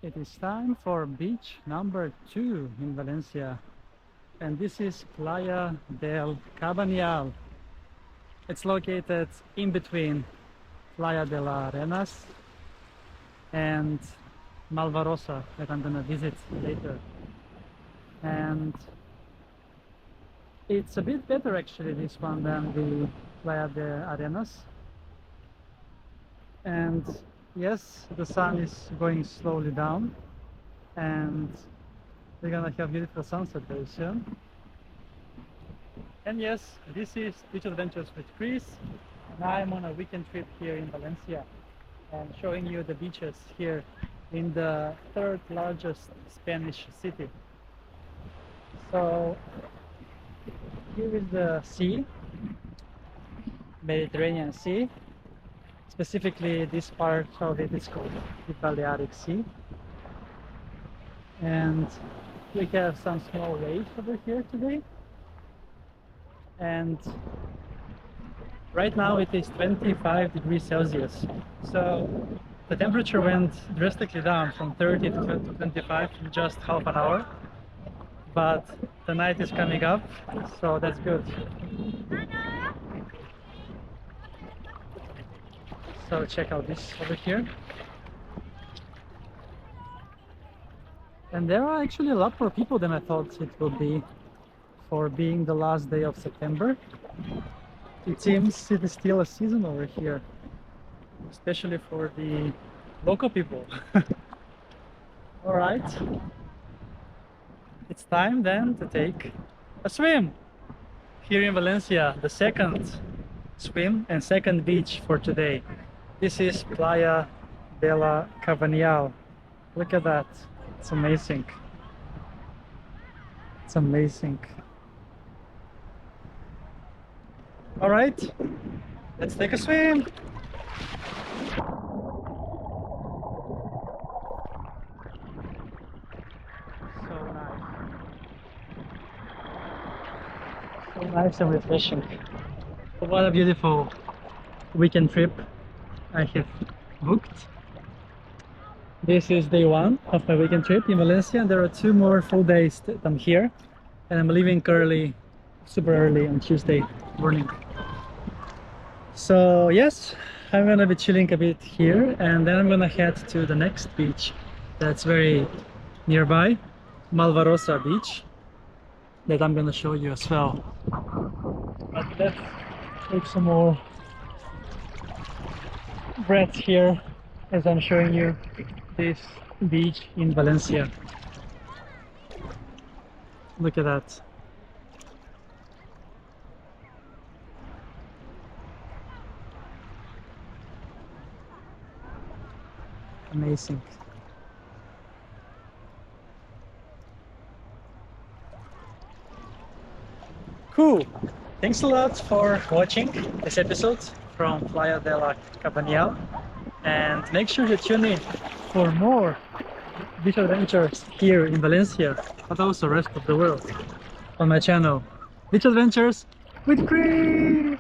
It is time for beach number 2 in Valencia, and this is Platja del Cabanyal. It's located in between Playa de las Arenas and Malvarrosa that I'm gonna visit later. And it's a bit better actually, this one, than the Playa de Arenas. And yes, the sun is going slowly down and we're gonna have beautiful sunset very soon. And yes, this is Beach Adventures with Chris, and I'm on a weekend trip here in Valencia and showing you the beaches here in the third largest Spanish city. So here is the sea, Mediterranean Sea. Specifically, this part of it is called the Balearic Sea. And we have some small waves over here today. And right now it is 25 degrees Celsius. So the temperature went drastically down from 30 to 25 in just half an hour. But the night is coming up, so that's good. So check out this over here. And there are actually a lot more people than I thought it would be for being the last day of September. It seems it is still a season over here, especially for the local people. All right, it's time then to take a swim here in Valencia, the second swim and second beach for today. This is Platja del Cabanyal. Look at that. It's amazing. It's amazing. All right, let's take a swim. So nice. So nice and refreshing. What a beautiful weekend trip I have booked. This is day 1 of my weekend trip in Valencia, and there are 2 more full days that I'm here, and I'm leaving early, super early on Tuesday morning. So yes, I'm gonna be chilling a bit here, and then I'm gonna head to the next beach that's very nearby, Malvarrosa beach, that I'm gonna show you as well. But let's take some more breath here as I'm showing you this beach in Valencia. Look at that. Amazing. Cool. Thanks a lot for watching this episode from Playa del Cabanyal, and make sure to tune in for more beach adventures here in Valencia, but also the rest of the world on my channel, Beach Adventures with Chris.